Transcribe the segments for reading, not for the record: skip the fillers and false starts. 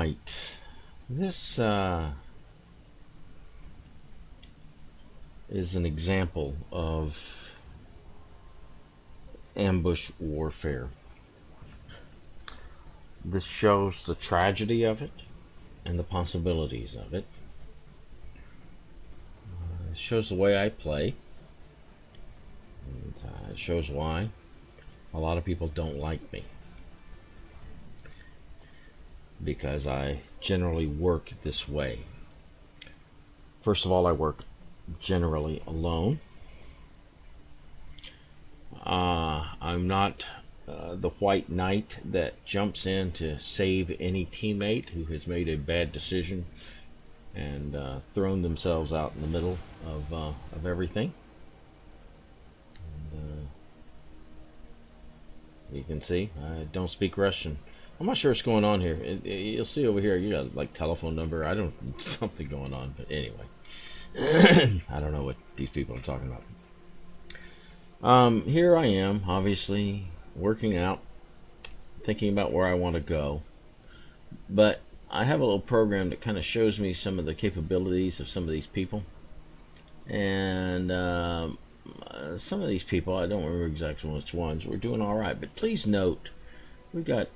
right. This is an example of ambush warfare. This shows the tragedy of it and the possibilities of it. It shows the way I play. And, it shows why a lot of people don't like me. Because I generally work this way. First of all, I work generally alone. I'm not the white knight that jumps in to save any teammate who has made a bad decision and thrown themselves out in the middle of everything. And, you can see I don't speak Russian. I'm not sure what's going on here. You'll see over here, you got like telephone number. I don't, something going on, but anyway. I don't know what these people are talking about. Here I am, obviously, working out, thinking about where I want to go. But I have a little program that kind of shows me some of the capabilities of some of these people. And some of these people, I don't remember exactly which ones, we're doing all right. But please note, we got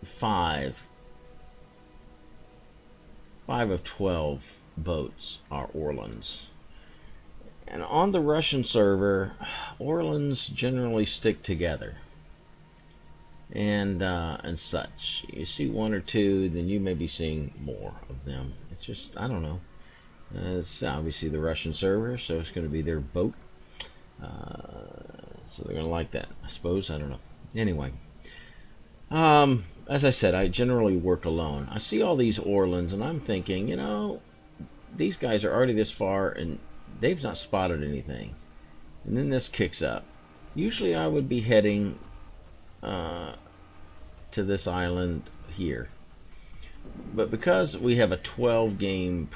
five of 12 boats are Orlans. And on the Russian server, Orlans generally stick together. And such. You see one or two, then you may be seeing more of them. It's just, I don't know. It's obviously the Russian server, so it's going to be their boat. So they're going to like that, I suppose. I don't know. Anyway. As I said, I generally work alone. I see all these Orlans, and I'm thinking, you know, these guys are already this far, and they've not spotted anything. And then this kicks up. Usually I would be heading to this island here. But because we have a 12-game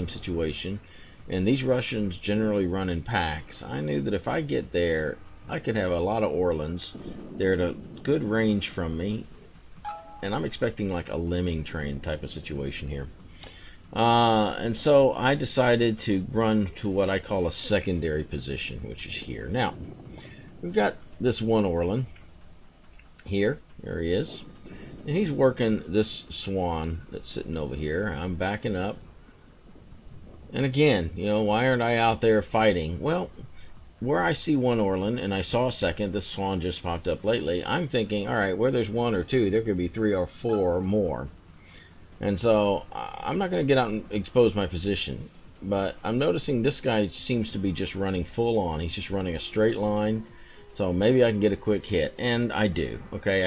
situation, and these Russians generally run in packs, I knew that if I get there, I could have a lot of Orlans. They're at a good range from me, and I'm expecting like a lemming train type of situation here. And so I decided to run to what I call a secondary position, which is here. Now, we've got this one Orlan here. There he is. And he's working this Swan that's sitting over here. I'm backing up. And again, you know, why aren't I out there fighting? Well, where I see one Orlan, and I saw a second, this Swan just popped up lately, I'm thinking, all right, where there's one or two, there could be 3 or 4 more. And so I'm not going to get out and expose my position, but I'm noticing this guy seems to be just running full on. He's just running a straight line, so maybe I can get a quick hit, and I do. Okay,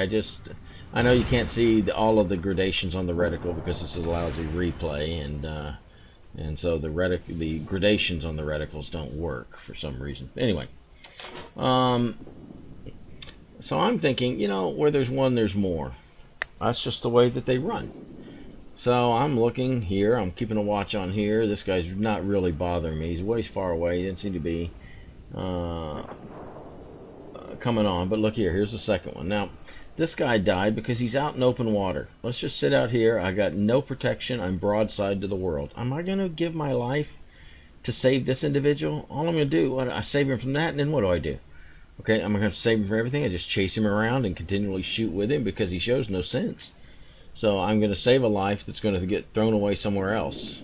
I know you can't see all of the gradations on the reticle because this is a lousy replay, and so the gradations on the reticles don't work for some reason. Anyway, so I'm thinking, you know, where there's one, there's more. That's just the way that they run. So I'm looking here. I'm keeping a watch on here. This guy's not really bothering me. He's way far away. He didn't seem to be coming on. But look here. Here's the second one. Now, this guy died because he's out in open water. Let's just sit out here. I got no protection. I'm broadside to the world. Am I going to give my life to save this individual? All I'm going to do, I save him from that, and then what do? Okay, I'm going to save him from everything. I just chase him around and continually shoot with him because he shows no sense. So I'm going to save a life that's going to get thrown away somewhere else.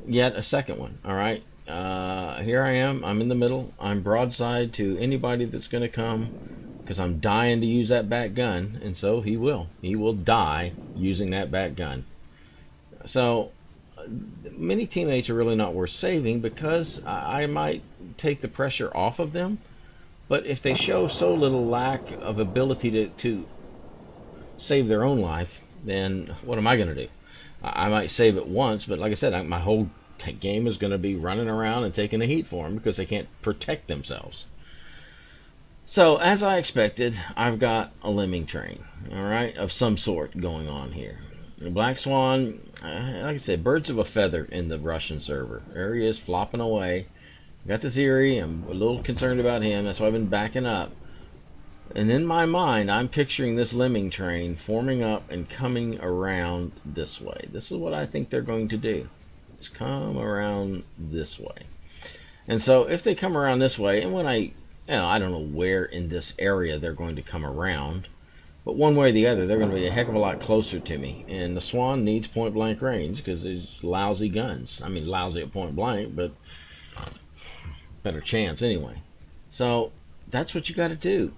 Yet a second one, all right? Here I am. I'm in the middle. I'm broadside to anybody that's going to come because I'm dying to use that back gun, and so he will. He will die using that back gun. So many teammates are really not worth saving because I might take the pressure off of them, but if they show so little lack of ability to save their own life, then what am I going to do? I might save it once, but like I said, my whole game is going to be running around and taking the heat for them because they can't protect themselves. So, as I expected, I've got a lemming train, all right, of some sort going on here. The Black Swan, like I said, birds of a feather in the Russian server. There he is, flopping away. Got this Eerie. I'm a little concerned about him. That's why I've been backing up. And in my mind, I'm picturing this lemming train forming up and coming around this way. This is what I think they're going to do. Just come around this way. And so if they come around this way, and when I don't know where in this area they're going to come around, but one way or the other, they're going to be a heck of a lot closer to me. And the Swan needs point blank range because there's lousy guns. I mean, lousy at point blank, but better chance anyway. So that's what you got to do.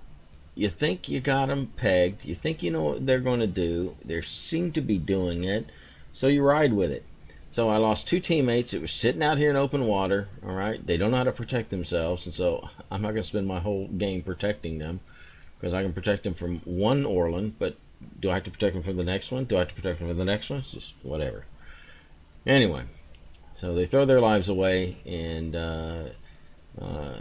You think you got them pegged. You think you know what they're going to do. They seem to be doing it. So you ride with it. So I lost 2 teammates. It was sitting out here in open water. All right. They don't know how to protect themselves. And so I'm not going to spend my whole game protecting them. Because I can protect them from one Orlan. But do I have to protect them from the next one? Do I have to protect them from the next one? It's just whatever. Anyway. So they throw their lives away. And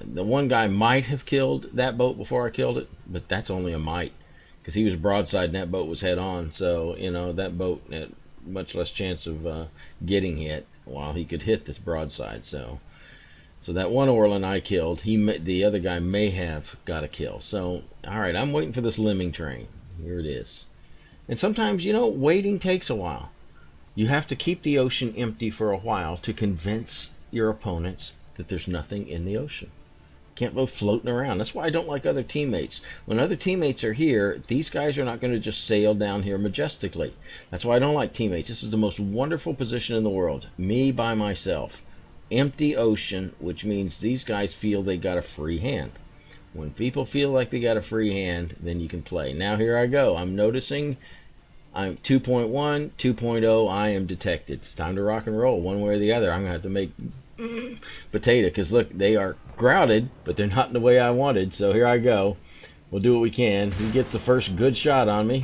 the one guy might have killed that boat before I killed it, but that's only a might, because he was broadside and that boat was head on. So that boat had much less chance of getting hit while he could hit this broadside. So that one Orlan I killed, the other guy may have got a kill. So all right, I'm waiting for this lemming train. Here it is. And sometimes waiting takes a while. You have to keep the ocean empty for a while to convince your opponents that there's nothing in the ocean. Can't go floating around. That's why I don't like other teammates. When other teammates are here, these guys are not going to just sail down here majestically. That's why I don't like teammates. This is the most wonderful position in the world. Me by myself. Empty ocean, which means these guys feel they got a free hand. When people feel like they got a free hand, then you can play. Now here I go. I'm noticing I'm 2.1, 2.0, I am detected. It's time to rock and roll one way or the other. I'm going to have to make potato, because look, they are grouted, but they're not in the way I wanted. So here I go. We'll do what we can. He gets the first good shot on me.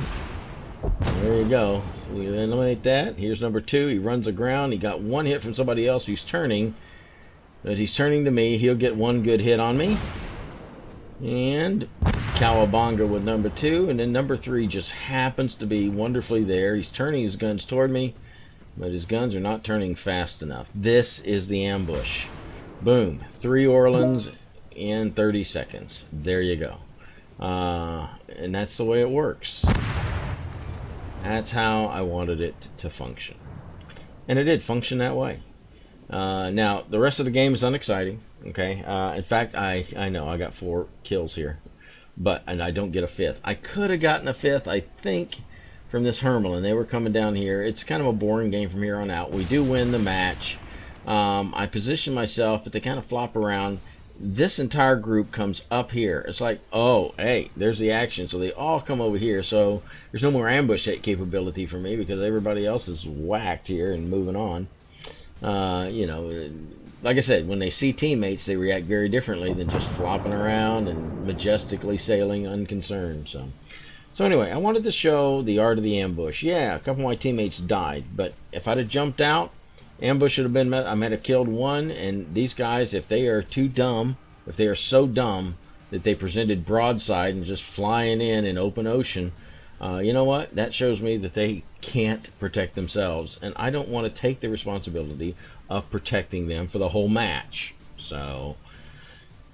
There you go. We eliminate that. Here's number 2. He runs aground. He got 1 hit from somebody else who's turning. But he's turning to me. He'll get 1 good hit on me. And cowabunga with number 2. And then number 3 just happens to be wonderfully there. He's turning his guns toward me, but his guns are not turning fast enough. This is the ambush. Boom. 3 Orlans in 30 seconds. There you go. And that's the way it works. That's how I wanted it to function. And it did function that way. Now, the rest of the game is unexciting. Okay. In fact, I know I got 4 kills here. And I don't get a 5th. I could have gotten a 5th, I think, from this Hermelin. They were coming down here. It's kind of a boring game from here on out. We do win the match. I position myself, but they kind of flop around. This entire group comes up here. It's like, oh, hey, there's the action. So they all come over here. So there's no more ambush capability for me because everybody else is whacked here and moving on. Like I said, when they see teammates, they react very differently than just flopping around and majestically sailing unconcerned. So anyway, I wanted to show the art of the ambush. Yeah, a couple of my teammates died, but if I'd have jumped out, ambush should have been met. I might have killed 1, and these guys, if they are too dumb, if they are so dumb that they presented broadside and just flying in open ocean, you know what? That shows me that they can't protect themselves, and I don't want to take the responsibility of protecting them for the whole match. So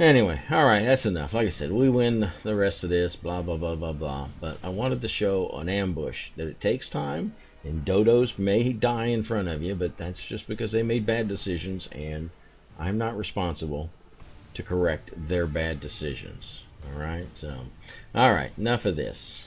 anyway, all right, that's enough. Like I said, we win the rest of this, blah, blah, blah, blah, blah. But I wanted to show an ambush, that it takes time, and dodos may die in front of you, but that's just because they made bad decisions, and I'm not responsible to correct their bad decisions. All right, so, all right, enough of this.